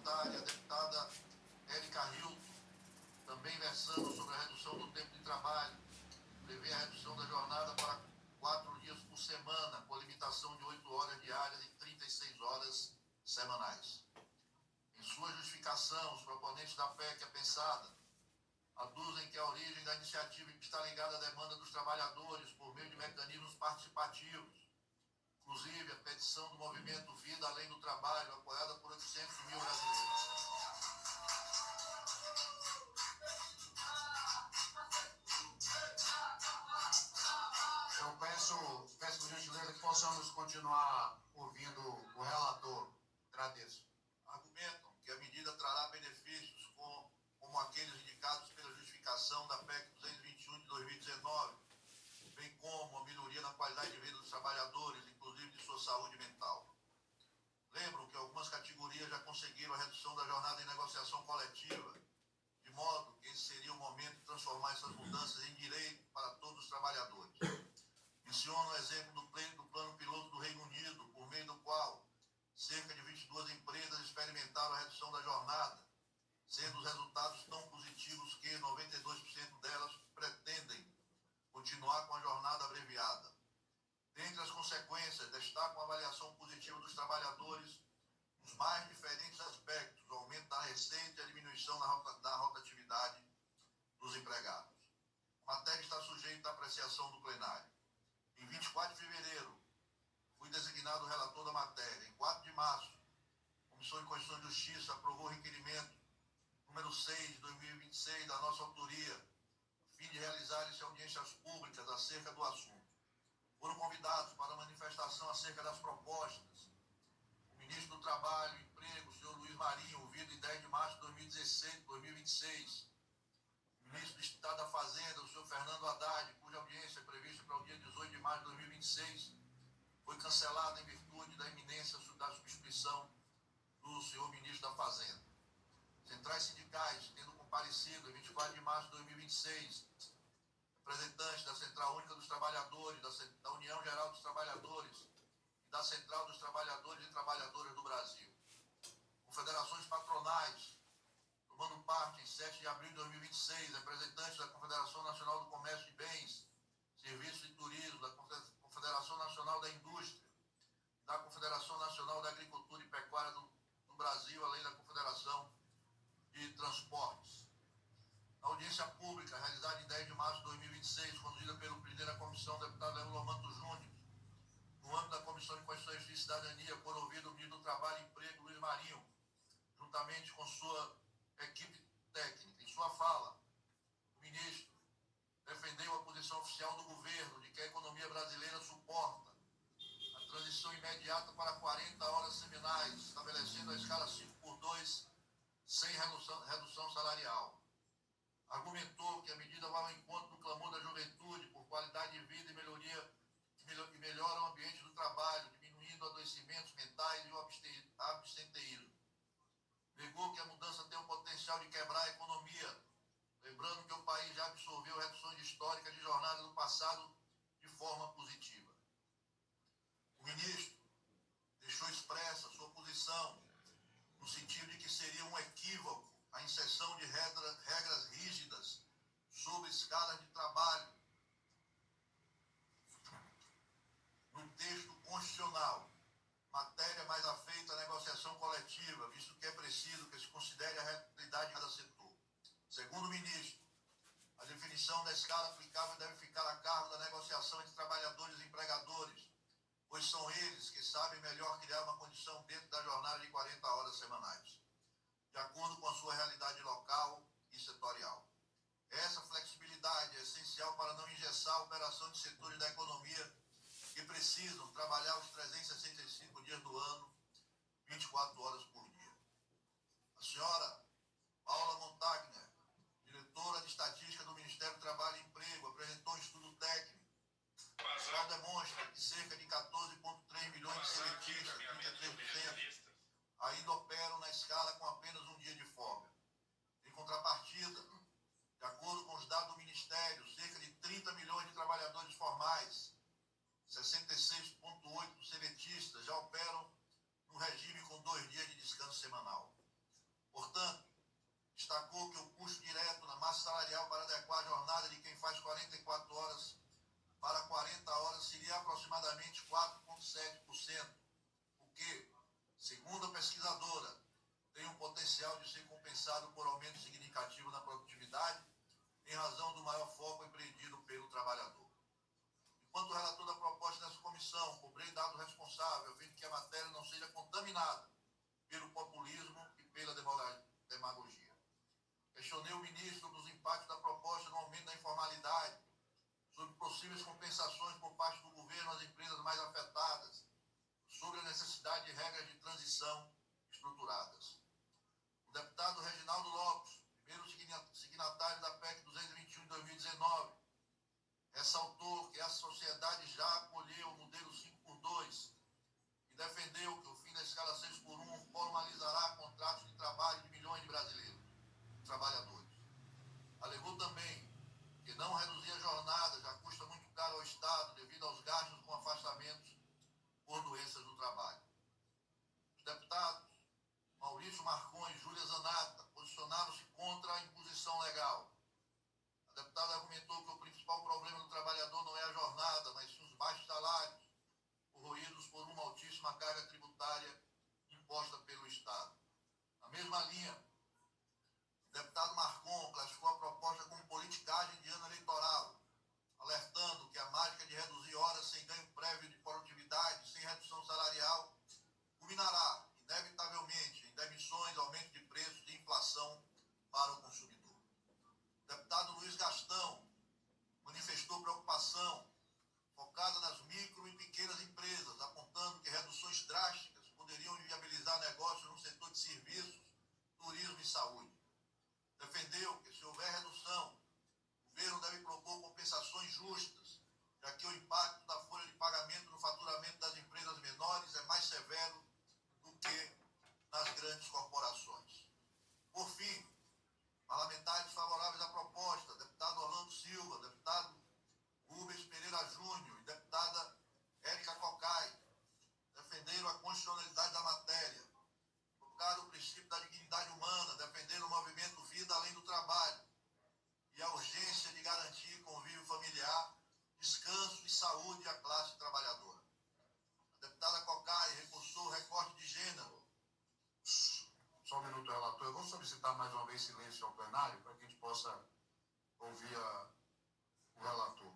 signatária, a deputada Érica Hilton, também versando sobre a redução do tempo de trabalho, prevê a redução da jornada para 4 dias por semana, com a limitação de 8 horas diárias e 36 horas semanais. Em sua justificação, os proponentes da PEC apensada aduzem que a origem da iniciativa está ligada à demanda dos trabalhadores por meio de mecanismos participativos, inclusive a petição do movimento Vida Além do Trabalho, apoiada por 800 mil brasileiros. Eu peço por gentileza que possamos continuar ouvindo o relator. Agradeço. Argumentam que a medida trará benefícios como aqueles indicados pela justificação da PEC 221 de 2019, bem como a melhoria na qualidade de vida dos trabalhadores, inclusive de sua saúde mental. Lembram que algumas categorias já conseguiram a redução da jornada em negociação coletiva, de modo que esse seria o momento de transformar essas mudanças em direito para todos os trabalhadores. Menciono o exemplo do plano piloto do Reino Unido, por meio do qual cerca de 22 empresas experimentaram a redução da jornada, sendo os resultados tão positivos que 92% delas pretendem continuar com a jornada abreviada. Dentre as consequências, destacam a avaliação positiva dos trabalhadores nos mais diferentes aspectos, o aumento da receita e a diminuição da rotatividade dos empregados. A matéria está sujeita à apreciação do plenário. Em 24 de fevereiro, fui designado relator da matéria. Em 4 de março, a Comissão de Constituição e Justiça aprovou o requerimento número 6 de 2026 da nossa autoria, a fim de realizar audiências públicas acerca do assunto. Foram convidados para a manifestação acerca das propostas o ministro do Trabalho e Emprego, o senhor Luiz Marinho, ouvido em 10 de março de 2026, o ministro do Estado da Fazenda, o senhor Fernando Haddad, cuja audiência é prevista para o dia 18 de março de 2026, foi cancelada em virtude da iminência da substituição do senhor ministro da Fazenda. Centrais sindicais, tendo comparecido em 24 de março de 2026, representantes da Central Única dos Trabalhadores, da União Geral dos Trabalhadores e da Central dos Trabalhadores e Trabalhadoras do Brasil. Confederações patronais, tomando parte em 7 de abril de 2026, representantes da Confederação Nacional do Comércio de Bens, Serviços e Turismo, da Confederação Nacional da Indústria, da Confederação Nacional da Agricultura e Pecuária do Brasil, além da Confederação de Transportes. Na audiência pública, realizada em 10 de março de 2026, conduzida pelo presidente da comissão, deputado Leandro Manto Júnior, no âmbito da Comissão de Constituição e Cidadania, por ouvido o ministro do Trabalho e Emprego, Luiz Marinho, juntamente com sua equipe técnica. Em sua fala, o ministro defendeu a posição oficial do governo de que a economia brasileira suporta a transição imediata para 40 horas semanais, estabelecendo a escala 5x2, sem redução salarial. Argumentou que a medida vai ao encontro do clamor da juventude por qualidade de vida e melhora o ambiente do trabalho, diminuindo adoecimentos mentais e o absenteísmo. Negou que a mudança tem o potencial de quebrar a economia, lembrando que o país já absorveu reduções históricas de jornada no passado de forma positiva. O ministro deixou expressa sua posição no sentido de que seria um equívoco a inserção de regras rígidas sobre escalas de trabalho no texto constitucional, matéria mais afeita à negociação coletiva, visto que é preciso que se considere a realidade de cada setor. Segundo o ministro, a definição da escala aplicável deve ficar a cargo da negociação entre trabalhadores e empregadores, pois são eles que sabem melhor criar uma condição dentro da jornada de 40 horas semanais, de acordo com a sua realidade local e setorial. Essa flexibilidade é essencial para não engessar a operação de setores da economia que precisam trabalhar os 365 dias do ano, 24 horas por dia. A senhora Paula Montagner, diretora de Estatística do Ministério do Trabalho e Emprego, apresentou um estudo técnico que demonstra que cerca de 14,3 milhões de seletistas, 33%, ainda operam na escala com apenas um dia de folga. Em contrapartida, de acordo com os dados do Ministério, cerca de 30 milhões de trabalhadores formais, 66,8% seletistas, já operam no regime com 2 dias de descanso potencial de ser compensado por aumento significativo na produtividade, em razão do maior foco empreendido pelo trabalhador. Enquanto relator da proposta dessa comissão, cobrei dado responsável, a fim de que a matéria não seja contaminada pelo populismo e pela demagogia. Questionei o ministro dos impactos da proposta no aumento da informalidade, sobre possíveis compensações por parte do governo às empresas mais afetadas, sobre a necessidade de regras de transição estruturadas. O deputado Reginaldo Lopes, primeiro signatário da PEC 221 de 2019, ressaltou que a sociedade já acolheu o modelo 5x2 e defendeu que o fim da escala 6x1 formalizará contratos de trabalho de milhões de brasileiros, trabalhadores. Alegou também que não reduzir a jornada já custa muito caro ao Estado devido aos gastos com afastamentos por doenças do trabalho. Os deputados Maurício Marcon e Júlia Zanata posicionaram-se contra a imposição legal. A deputada argumentou que o principal problema do trabalhador não é a jornada, mas sim os baixos salários, corroídos por uma altíssima carga tributária imposta pelo Estado. Na mesma linha, o deputado Marcon classificou a proposta como politicagem de ano eleitoral, alertando que a mágica de reduzir horas sem ganho prévio de produtividade, sem redução salarial, culminará, inevitavelmente, em demissões, aumento de preços e inflação para o consumidor. O deputado Luiz Gastão manifestou preocupação focada nas micro e pequenas empresas, apontando que reduções drásticas poderiam viabilizar negócios no setor de serviços, turismo e saúde. Defendeu que, se houver redução, o governo deve propor compensações justas, já que o impacto da folha de pagamento no faturamento das empresas menores é mais severo do que nas grandes corporações. Por fim, parlamentares favoráveis à proposta, deputado Orlando Silva, deputado Rubens Pereira Júnior e deputada Érica Cocai, defenderam a constitucionalidade da matéria, colocaram o princípio da dignidade humana, defenderam o movimento Vida Além do Trabalho e a urgência de garantir convívio familiar, descanso e saúde à classe trabalhadora. A deputada Cocai reforçou o recorte de gênero. Só um minuto, relator. Eu vou solicitar mais uma vez silêncio ao plenário para que a gente possa ouvir o relator.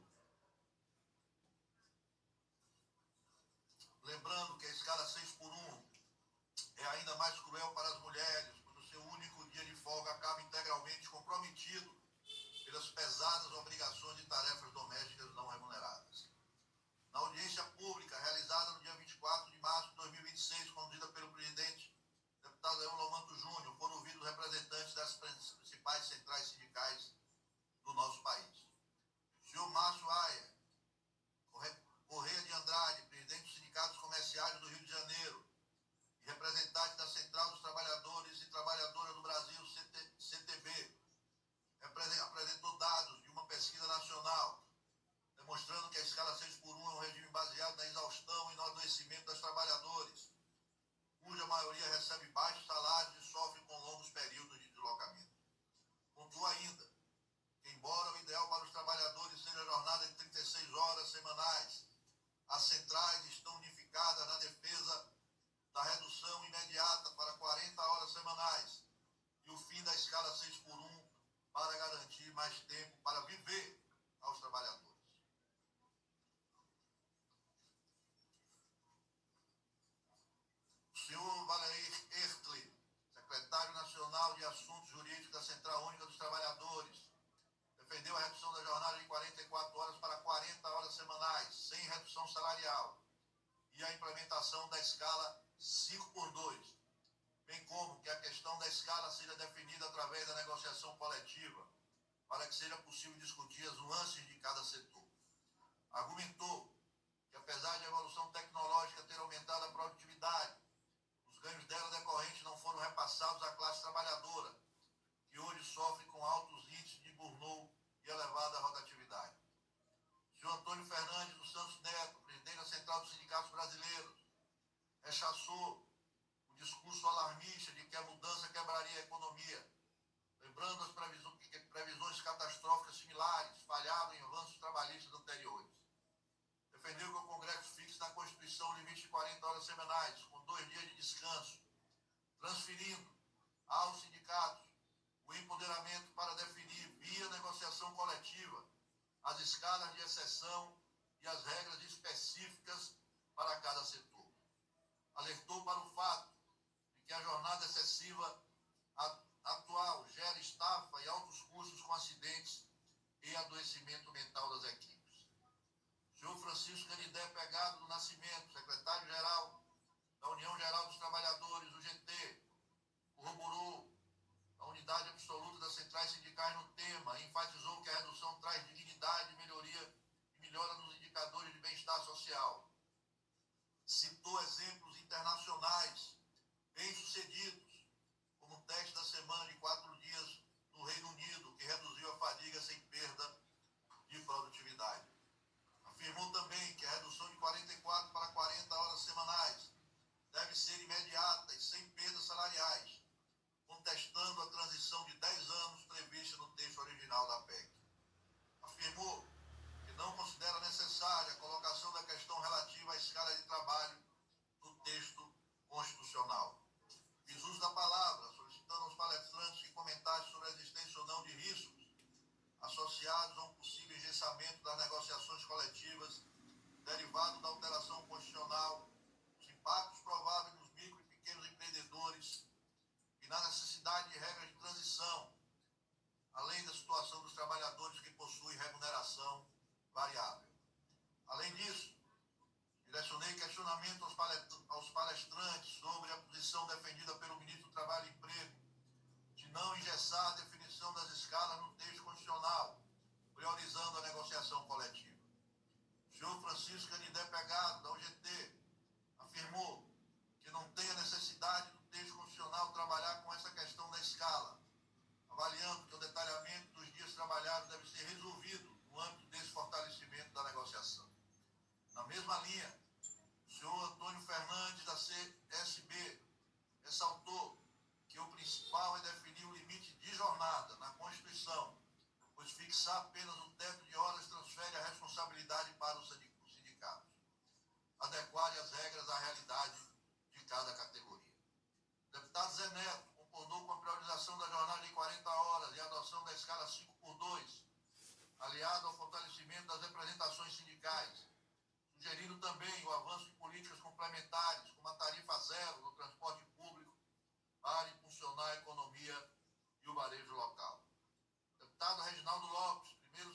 Lembrando que a escala 6x1 é ainda mais cruel para as mulheres, quando o seu único dia de folga acaba integralmente comprometido pelas pesadas obrigações de tarefas domésticas não remuneradas. Na audiência pública realizada no dia 24 de março de 2026, conduzida pelo presidente, deputado Leon Manto Júnior, foram ouvidos representantes das principais centrais sindicais do nosso país. O senhor Márcio Aia, Correia de Andrade, presidente dos sindicatos comerciais do Rio de Janeiro, e representante da Central dos Trabalhadores e Trabalhadoras do Brasil, CTB, apresentou dados de uma pesquisa nacional, demonstrando que a escala 6x1 é um regime baseado na exaustão e no adoecimento das trabalhadoras, cuja maioria recebe baixos salários e sofre com longos períodos de deslocamento. Pontua ainda que, embora o ideal para os trabalhadores seja a jornada de 36 horas semanais, as centrais estão unificadas na defesa da redução imediata para 40 horas semanais e o fim da escala 6x1 para garantir mais tempo para viver aos trabalhadores. O senhor Valeir Ertli, secretário nacional de Assuntos Jurídicos da Central Única dos Trabalhadores, defendeu a redução da jornada de 44 horas para 40 horas semanais, sem redução salarial, e a implementação da escala 5x2, bem como que a questão da escala seja definida através da negociação coletiva, para que seja possível discutir as nuances de cada setor. Argumentou que, apesar de a evolução tecnológica ter aumentado a produtividade, os ganhos dela decorrentes não foram repassados à classe trabalhadora, que hoje sofre com altos índices de burnout e elevada rotatividade. O senhor Antônio Fernandes dos Santos Neto, presidente da Central dos Sindicatos Brasileiros, rechaçou o discurso alarmista de que a mudança quebraria a economia, lembrando as previsões catastróficas similares falhavam em avanços trabalhistas anteriores. Defendeu que o Congresso fixe na Constituição o limite de 40 horas semanais, com 2 dias de descanso, transferindo aos as escalas de exceção e as regras específicas para cada setor. Alertou para o fato de que a jornada excessiva atual gera estafa e altos custos com acidentes e adoecimento mental das equipes. O senhor Francisco Canidé Pegado do Nascimento, secretário-geral da União Geral dos Trabalhadores, UGT, corroborou a unidade absoluta das centrais sindicais no tema e enfatizou que a redução traz dignidade, melhoria e melhora nos indicadores de bem-estar social. Citou exemplos internacionais bem-sucedidos, como o teste da semana de 4 dias no Reino Unido, que reduziu a fadiga sem perda de produtividade. Afirmou também que a redução de 44 para 40 horas semanais deve ser imediata e sem perdas salariais, contestando a transição de 10 anos prevista no texto original da PEC. Afirmou que não considera necessária a colocação da questão relativa à escala de trabalho no texto constitucional. Fiz uso da palavra, solicitando aos palestrantes que comentassem sobre a existência ou não de riscos associados a um possível engessamento das negociações coletivas derivado da alteração constitucional, os impactos prováveis nos micro e pequenos empreendedores e na necessidade de regras de transição, além da situação dos trabalhadores que possuem remuneração variável. Além disso, direcionei questionamento aos palestrantes sobre a posição defendida pelo ministro do Trabalho e Emprego de não engessar a definição das escalas no texto constitucional, priorizando a negociação coletiva. O senhor Francisco Canidé Pegado, da UGT, afirmou que não tem a necessidade do texto constitucional trabalhar com essa questão da escala, avaliando que o detalhamento dos dias trabalhados deve ser resolvido no âmbito desse fortalecimento da negociação. Na mesma linha, o senhor Antônio Fernandes, da CSB, ressaltou que o principal é definir o limite de jornada na Constituição, pois fixar apenas o teto de horas transfere a responsabilidade para os sindicatos. Adequar as regras à realidade de cada categoria. O deputado Zé Neto concordou com a priorização da jornada de 40 horas e a adoção da escala 5x2, aliado ao fortalecimento das representações sindicais, sugerindo também o avanço de políticas complementares, como a tarifa zero no transporte público, para impulsionar a economia e o varejo local. O deputado Reginaldo Lopes, primeiro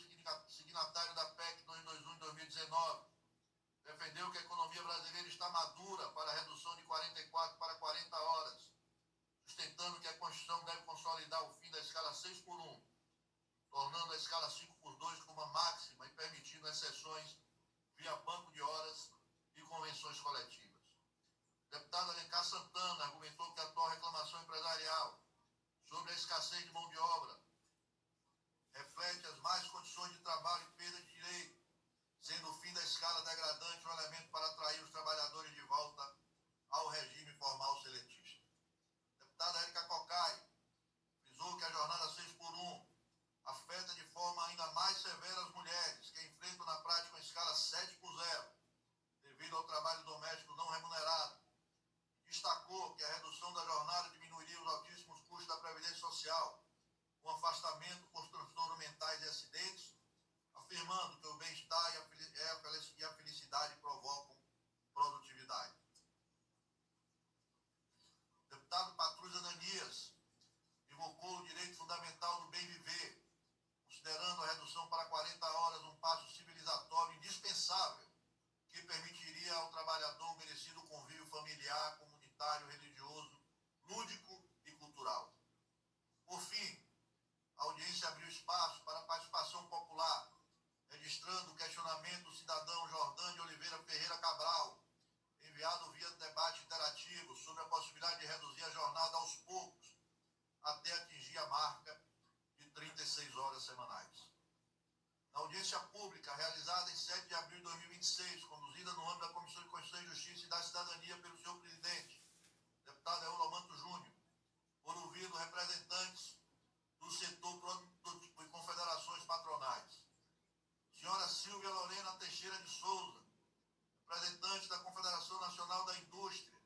signatário da PEC 221 de 2019, defendeu que a economia brasileira está madura para a redução de 44 para 40 horas, sustentando que a Constituição deve consolidar o fim da escala 6x1, tornando a escala 5x2 como a máxima e permitindo exceções via banco de horas e convenções coletivas. O deputado Alencar Santana argumentou que a atual reclamação empresarial sobre a escassez de mão de obra reflete as más condições de trabalho e perda de direito, sendo o fim da escala degradante um elemento para atrair os trabalhadores de volta ao regime formal seletista. A deputada Érica Cocai frisou que a jornada 6x1 afeta de forma ainda mais severa as mulheres, que enfrentam na prática uma escala 7x0, devido ao trabalho doméstico não remunerado. Destacou que a redução da jornada diminuiria os altíssimos custos da Previdência Social, com afastamento por transtornos mentais e acidentes, afirmando que o bem-estar e a felicidade provocam produtividade. O deputado Patrus Ananias invocou o direito fundamental do bem viver, considerando a redução para 40 horas um passo civilizatório indispensável que permitiria ao trabalhador o merecido convívio familiar, comunitário, religioso, lúdico e cultural. Por fim, a audiência abriu espaço para a participação popular, registrando o questionamento do cidadão Jordão de Oliveira Ferreira Cabral, enviado via debate interativo sobre a possibilidade de reduzir a jornada aos poucos, até atingir a marca de 36 horas semanais. Na audiência pública, realizada em 7 de abril de 2026, conduzida no âmbito da Comissão de Constituição e Justiça e da Cidadania pelo senhor presidente, deputado Eulio Manto Júnior, foram ouvidos representantes do setor produtivo e confederações patronais. Senhora Silvia Lorena Teixeira de Souza, representante da Confederação Nacional da Indústria,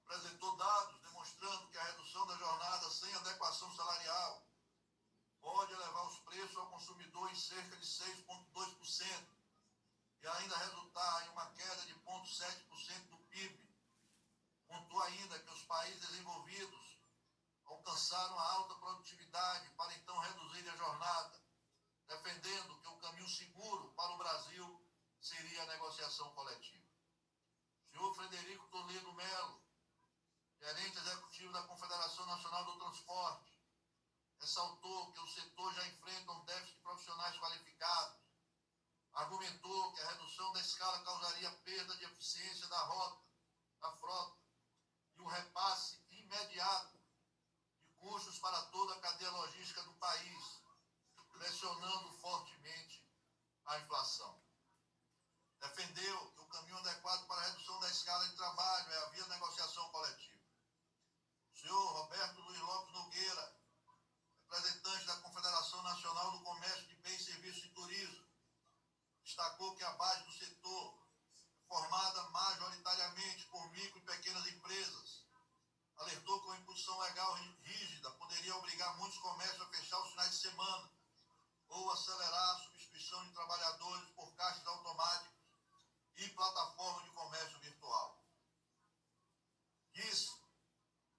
apresentou dados demonstrando que a redução da jornada sem adequação salarial pode elevar os preços ao consumidor em cerca de 6%. alcançaram a alta produtividade para então reduzir a jornada, defendendo que o caminho seguro para o Brasil seria a negociação coletiva. O senhor Frederico Toledo Melo, gerente executivo da Confederação Nacional do Transporte, ressaltou que o setor já enfrenta um déficit de profissionais qualificados, argumentou que a redução da escala causaria perda de eficiência da frota, e o repasse imediato de custos para toda a cadeia logística do país, pressionando fortemente a inflação. Defendeu que o caminho adequado para a redução da escala de trabalho é a via negociação coletiva. O senhor Roberto Luiz Lopes Nogueira, representante da Confederação Nacional do Comércio de Bens, Serviços e Turismo, destacou que a base do setor é formada majoritariamente por micro e pequenas empresas. Alertou que uma imposição legal rígida poderia obrigar muitos comércios a fechar os finais de semana ou acelerar a substituição de trabalhadores por caixas automáticos e plataformas de comércio virtual. Disse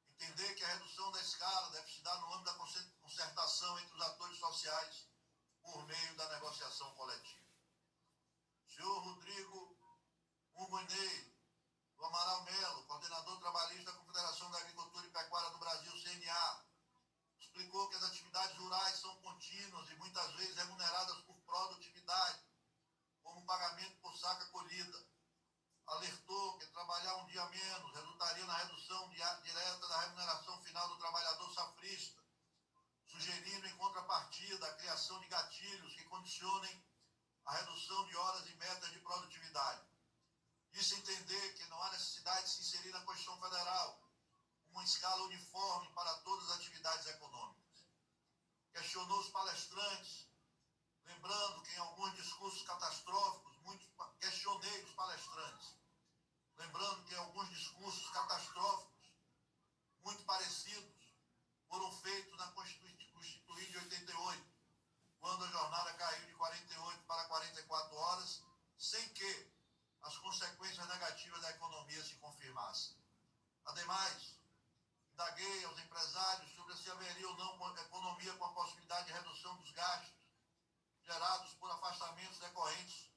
entender que a redução da escala deve se dar no âmbito da concertação entre os atores sociais por meio da negociação coletiva. O senhor Rodrigo Unguinei, do Amaral Melo, coordenador trabalhista da Confederação da Agricultura e Pecuária do Brasil, CNA, explicou que as atividades rurais são contínuas e muitas vezes remuneradas por produtividade, como pagamento por saca colhida. Alertou que trabalhar um dia menos resultaria na redução direta da remuneração final do trabalhador safrista, sugerindo em contrapartida a criação de gatilhos que condicionem a redução de horas e metas de produtividade. Disse entender que não há necessidade de se inserir na Constituição Federal uma escala uniforme para todas as atividades econômicas. Questionou os palestrantes, lembrando que em alguns discursos catastróficos, questionei os palestrantes, lembrando que em alguns discursos catastróficos, muito parecidos, foram feitos na Constituinte de 88, quando a jornada caiu de 48 para 44 horas, sem que as consequências negativas da economia se confirmassem. Ademais, indaguei aos empresários sobre se haveria ou não economia com a possibilidade de redução dos gastos gerados por afastamentos decorrentes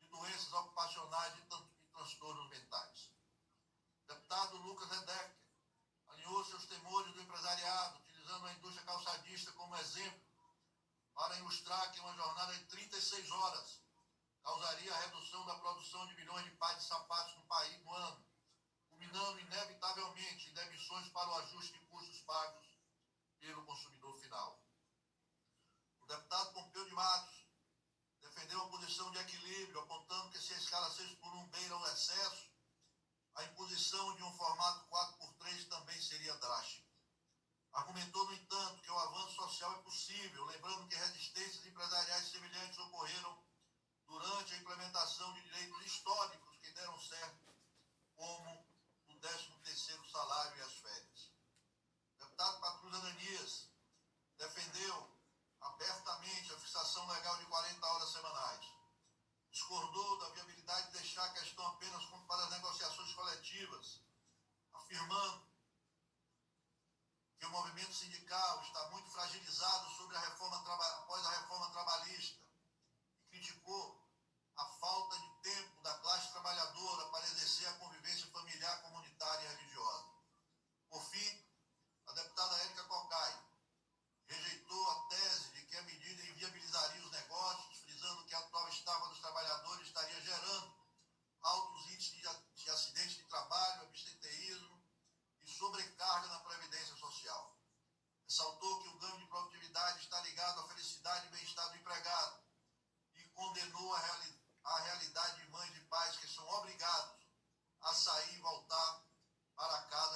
de doenças ocupacionais e transtornos mentais. O deputado Lucas Redecker alinhou seus temores do empresariado, utilizando a indústria calçadista como exemplo para ilustrar que uma jornada de 36 horas causaria a redução da produção de milhões de pares de sapatos no país no ano, culminando inevitavelmente em demissões para o ajuste de custos pagos pelo consumidor final. O deputado Pompeu de Matos defendeu uma posição de equilíbrio, apontando que se a escala 6x1 beira o excesso, a imposição de um formato 4x3 também seria drástica. Argumentou, no entanto, que o avanço social é possível, lembrando que resistências empresariais semelhantes ocorreram durante a implementação de direitos históricos que deram certo, como o 13º salário e as férias. O deputado Patrus Ananias defendeu abertamente a fixação legal de 40 horas semanais. Discordou da viabilidade de deixar a questão apenas para as negociações coletivas, afirmando que o movimento sindical está muito fragilizado após a reforma trabalhista, e criticou a falta de tempo da classe trabalhadora para exercer a convivência familiar, comunitária e religiosa. Por fim, a deputada Érica Cocai rejeitou a tese de que a medida inviabilizaria os negócios, frisando que a atual estafa dos trabalhadores estaria gerando altos índices de acidentes de trabalho, absenteísmo e sobrecarga na previdência social. Ressaltou que o ganho de produtividade está ligado à felicidade e bem-estar do empregado e condenou a realidade de mães e pais que são obrigados a sair e voltar para casa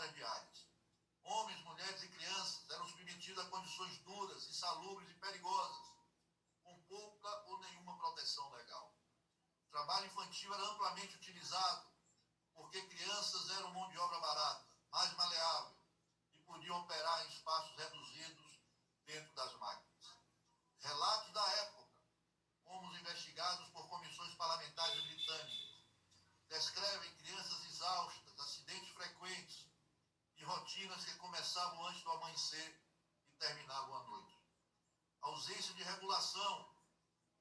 horas diárias. Homens, mulheres e crianças eram submetidos a condições duras, insalubres e perigosas, com pouca ou nenhuma proteção legal. O trabalho infantil era amplamente utilizado porque crianças eram mão de obra barata, mais maleável e podiam operar em espaços reduzidos dentro das máquinas. Relatos da época, como os investigados por comissões parlamentares britânicas, descrevem crianças exaustas, acidentes frequentes e rotinas que começavam antes do amanhecer e terminavam à noite. A ausência de regulação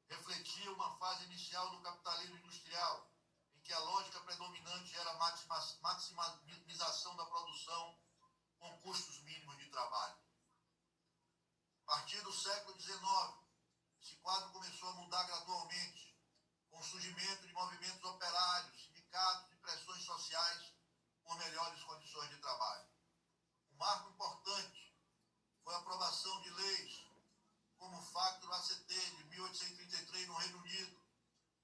refletia uma fase inicial do capitalismo industrial, em que a lógica predominante era a maximização da produção com custos mínimos de trabalho. A partir do século XIX, esse quadro começou a mudar gradualmente, com o surgimento de movimentos operários, sindicatos e pressões sociais por melhores condições de trabalho. Um marco importante foi a aprovação de leis como o Facto ACT de 1833 no Reino Unido,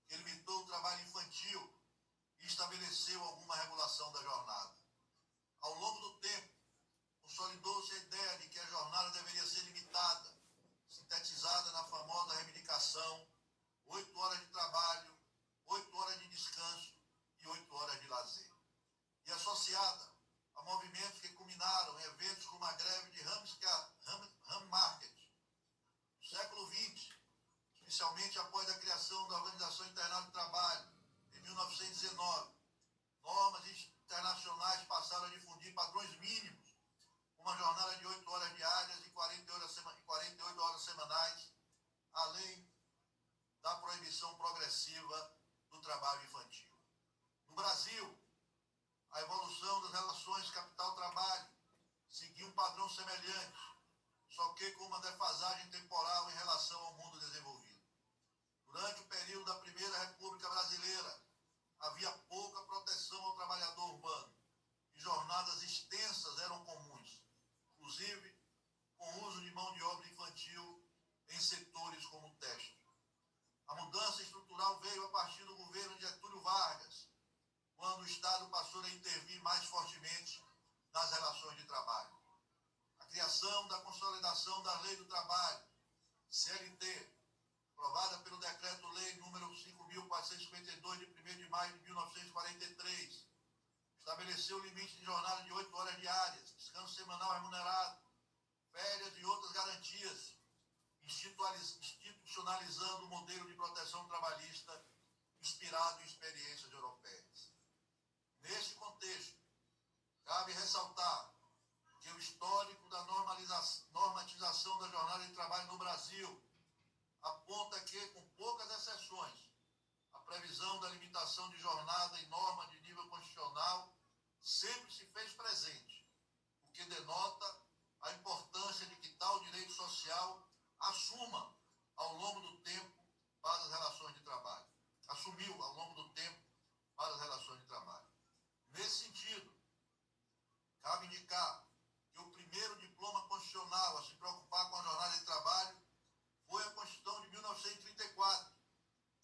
que limitou o trabalho infantil e estabeleceu alguma regulação da jornada. Ao longo do tempo, consolidou-se a ideia de que a jornada deveria ser limitada, sintetizada na famosa reivindicação 8 horas de trabalho, 8 horas de descanso e 8 horas de lazer. E associada a movimentos que culminaram em eventos como a greve de Haymarket, no século XX, especialmente após a criação da Organização Internacional do Trabalho, em 1919, normas internacionais passaram a difundir padrões mínimos, uma jornada de 8 horas diárias e 48 horas semanais, além da proibição progressiva do trabalho infantil. No Brasil, a evolução das relações capital-trabalho seguiu um padrão semelhante, só que com uma defasagem temporal em relação ao mundo desenvolvido. Durante o período da Primeira República Brasileira, havia pouca proteção ao trabalhador urbano e jornadas extensas eram comuns, inclusive com o uso de mão de obra infantil em setores como o têxtil. A mudança estrutural veio a partir do governo de Getúlio Vargas, quando o Estado passou a intervir mais fortemente nas relações de trabalho. A criação da consolidação da Lei do Trabalho, CLT, aprovada pelo Decreto-Lei número 5.452, de 1º de maio de 1943, estabeleceu o limite de jornada de 8 horas diárias, descanso semanal remunerado, férias e outras garantias, institucionalizando o modelo de proteção trabalhista inspirado em experiências europeias. Neste contexto, cabe ressaltar que o histórico da normatização da jornada de trabalho no Brasil aponta que, com poucas exceções, a previsão da limitação de jornada em norma de nível constitucional sempre se fez presente, o que denota a importância de que tal direito social assuma ao longo do tempo para as relações de trabalho. Assumiu ao longo do tempo para as relações de trabalho. Nesse sentido, cabe indicar que o primeiro diploma constitucional a se preocupar com a jornada de trabalho foi a Constituição de 1934,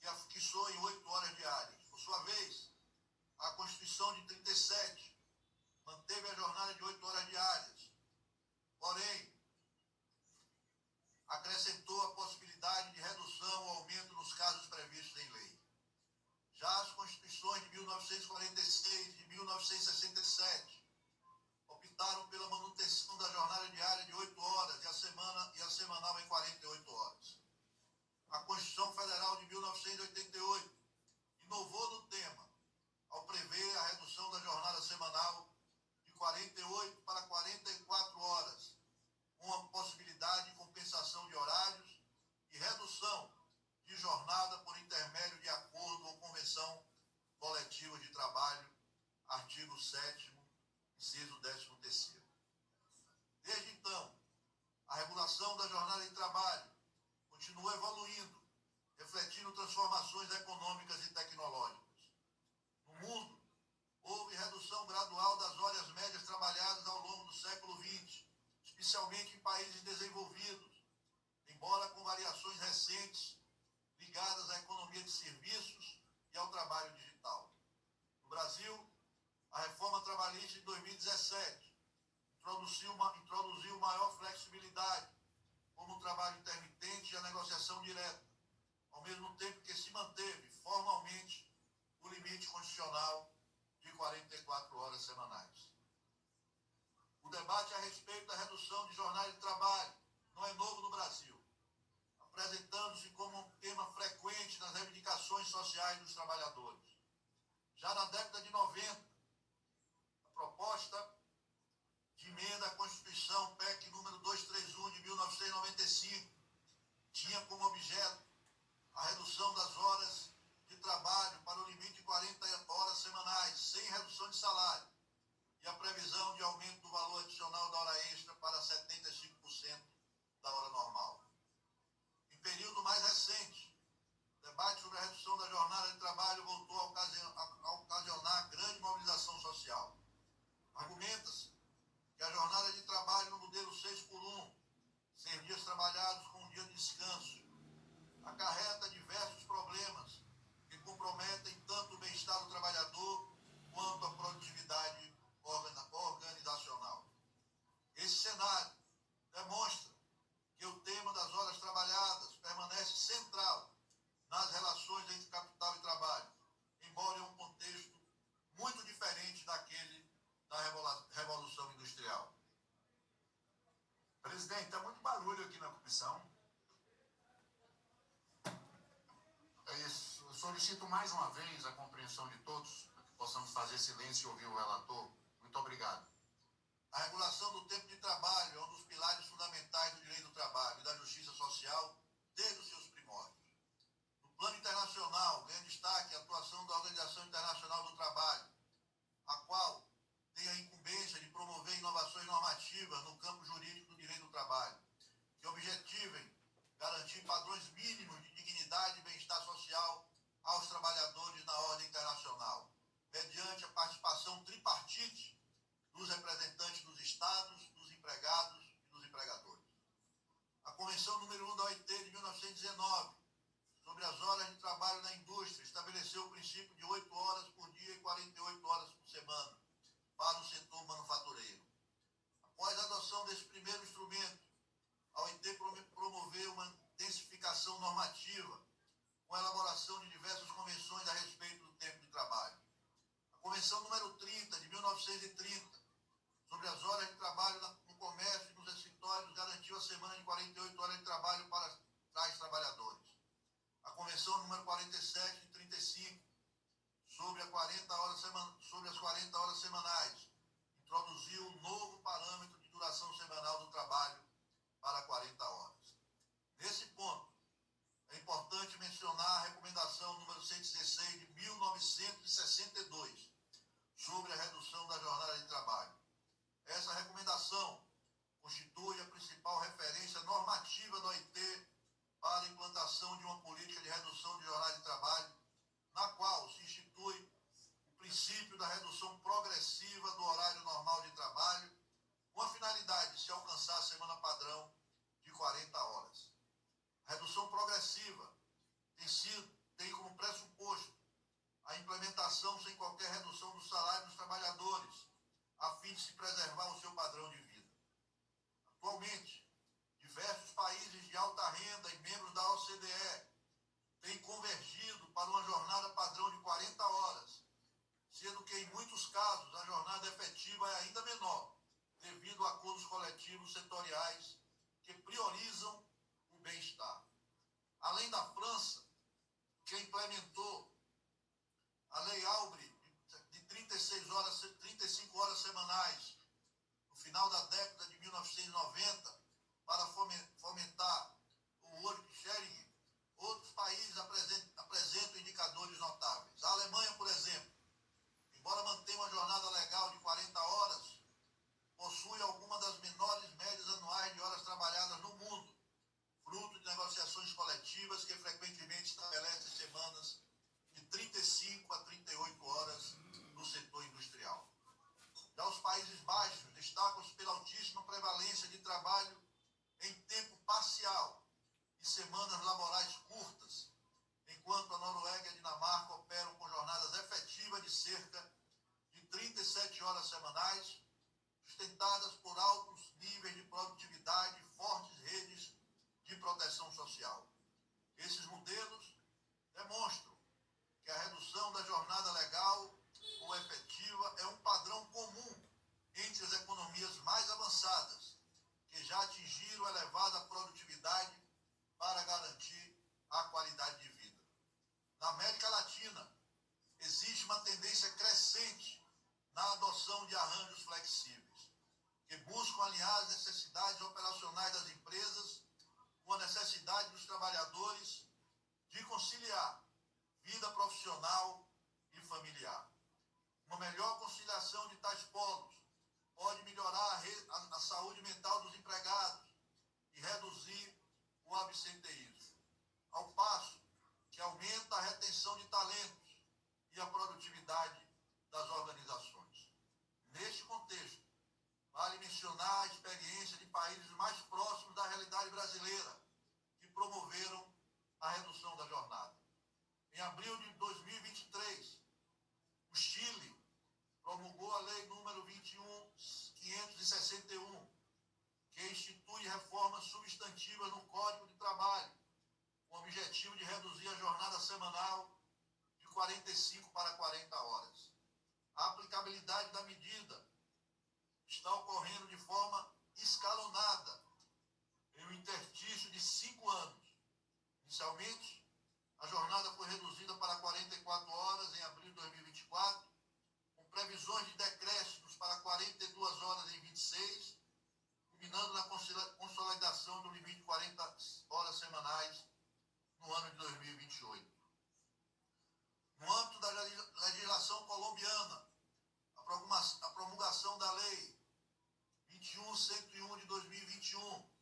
que a fixou em 8 horas diárias. Por sua vez, a Constituição de 37 manteve a jornada de 8 horas diárias, porém, acrescentou a possibilidade de redução ou aumento nos casos previstos em lei. Já as Constituições de 1946 e de 1967 optaram pela manutenção da jornada diária de 8 horas e a semanal em 48 horas. A Constituição Federal de 1988 inovou no tema ao prever a redução da jornada semanal de 48 para 44 horas, com a possibilidade de compensação de horários e redução de jornada por intermédio de acordo ou convenção coletiva de trabalho, artigo 7º, inciso 13º. Desde então, a regulação da jornada de trabalho continuou evoluindo, refletindo transformações econômicas e tecnológicas. No mundo, houve redução gradual das horas médias trabalhadas ao longo do século XX, especialmente em países desenvolvidos, embora com variações recentes ligadas à economia de serviços e ao trabalho digital. No Brasil, a reforma trabalhista de 2017 introduziu maior flexibilidade, como o trabalho intermitente e a negociação direta, ao mesmo tempo que se manteve formalmente o limite constitucional de 44 horas semanais. O debate a respeito da redução de jornada de trabalho não é novo no Brasil, apresentando-se como um tema frequente nas reivindicações sociais dos trabalhadores. Já na década de 90, a proposta de emenda à Constituição, PEC número 231 de 1995, tinha como objeto a redução das horas de trabalho para o limite de 40 horas semanais, sem redução de salário, e a previsão de aumento do valor adicional da hora extra para 75% da hora normal. Em período mais recente, o debate sobre a redução da jornada de trabalho voltou a ocasionar grande mobilização social. Argumenta-se que a jornada de trabalho no modelo 6x1, 6 dias trabalhados com um dia de descanso, acarreta diversos problemas que comprometem tanto o bem-estar do trabalhador quanto a produtividade organizacional. Esse cenário demonstra que o tema das horas trabalhadas permanece central nas relações entre capital e trabalho, embora em um contexto muito diferente daquele da Revolução Industrial. Presidente, está muito barulho aqui na comissão. Eu solicito mais uma vez a compreensão de todos, para que possamos fazer silêncio e ouvir o relator. Muito obrigado. A regulação do tempo de trabalho é um dos pilares fundamentais do direito do trabalho e da justiça social desde os seus primórdios. No plano internacional, ganha destaque a atuação da Organização Internacional do Trabalho, a qual tem a incumbência de promover inovações normativas no campo jurídico do direito do trabalho, que objetivem garantir padrões mínimos de dignidade e bem-estar social aos trabalhadores na ordem internacional, mediante a participação tripartite dos representantes dos Estados, dos empregados e dos empregadores. A Convenção número 1 da OIT de 1919, sobre as horas de trabalho na indústria, estabeleceu o princípio de 8 horas por dia e 48 horas por semana para o setor manufatureiro. Após a adoção desse primeiro instrumento, a OIT promoveu uma densificação normativa com a elaboração de diversas convenções a respeito do tempo de trabalho. A Convenção número 30, de 1930, sobre as horas de trabalho no comércio e nos escritórios, garantiu a semana de 48 horas de trabalho para tais trabalhadores. A Convenção número 47, de 35, sobre as 40 horas semanais, introduziu um novo parâmetro de duração semanal do trabalho para 40 horas. Nesse ponto, é importante mencionar a recomendação número 116 de 1962 sobre a redução da jornada de trabalho. Essa recomendação constitui a principal referência normativa da OIT para a implantação de uma política de redução de jornada de trabalho, na qual se institui o princípio da redução progressiva do horário normal de trabalho, com a finalidade de se alcançar a semana padrão de 40 horas. A redução progressiva tem como pressuposto a implementação sem qualquer redução do salário dos trabalhadores, a fim de se preservar o seu padrão de vida. Atualmente, diversos países de alta renda e membros da OCDE têm convergido para uma jornada padrão de 40 horas, sendo que em muitos casos a jornada efetiva é ainda menor, devido a acordos coletivos setoriais que priorizam o bem-estar. Além da França, que implementou a Lei Aubrey de 35 horas semanais no final da década de 1990 para fomentar o work sharing, outros países apresentam indicadores notáveis. A Alemanha, por exemplo, embora mantenha uma jornada legal de 40 horas, possui alguma das menores médias anuais de horas atingir uma elevada produtividade para garantir a qualidade de vida. Na América Latina, existe uma tendência crescente na adoção de arranjos flexíveis, que buscam alinhar as necessidades operacionais das empresas com a necessidade dos trabalhadores de conciliar vida profissional e familiar. Uma melhor conciliação de tais polos pode melhorar a saúde mental dos empregados e reduzir o absenteísmo, ao passo que aumenta a retenção de talentos e a produtividade das organizações. Neste contexto, vale mencionar a experiência de países mais próximos da realidade brasileira, que promoveram a redução da jornada. Em abril de 2023, o Chile promulgou a Lei número 21.561, que institui reformas substantivas no Código de Trabalho, com o objetivo de reduzir a jornada semanal de 45 para 40 horas. A aplicabilidade da medida está ocorrendo de forma escalonada, em um interstício de 5 anos. Inicialmente, a jornada foi reduzida para 44 horas em abril de 2024, com previsões de decréscimos para 42 horas em 26, culminando na consolidação do limite de 40 horas semanais no ano de 2028. No âmbito da legislação colombiana, a promulgação da Lei 21.101 de 2021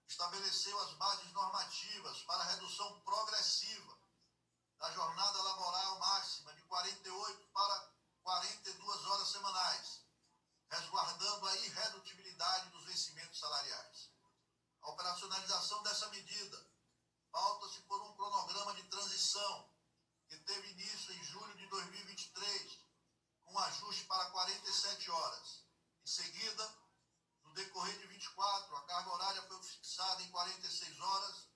estabeleceu as bases normativas para a redução progressiva da jornada laboral máxima de 48 para 42 horas semanais, resguardando a irredutibilidade dos vencimentos salariais. A operacionalização dessa medida pauta-se por um cronograma de transição que teve início em julho de 2023, com ajuste para 47 horas. Em seguida, no decorrer de 24, a carga horária foi fixada em 46 horas,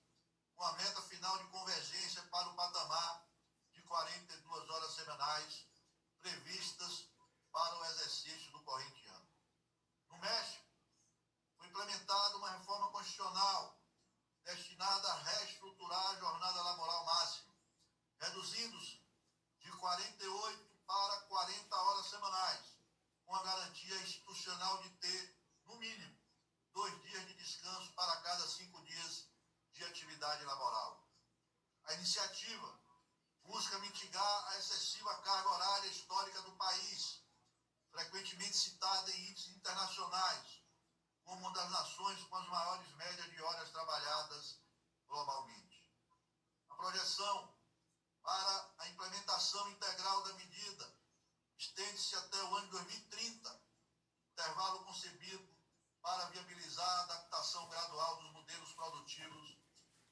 com a meta final de convergência para o patamar de 42 horas semanais previstas para o exercício do corrente ano. No México, foi implementada uma reforma constitucional destinada a reestruturar a jornada laboral máxima, reduzindo-se de 48 para 40 horas semanais, com a garantia institucional de ter, no mínimo, 2 dias de descanso para cada 5 dias de atividade laboral. A iniciativa busca mitigar a excessiva carga horária histórica do país, frequentemente citada em índices internacionais, como uma das nações com as maiores médias de horas trabalhadas globalmente. A projeção para a implementação integral da medida estende-se até o ano de 2030, intervalo concebido para viabilizar a adaptação gradual dos modelos produtivos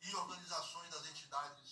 e organizações das entidades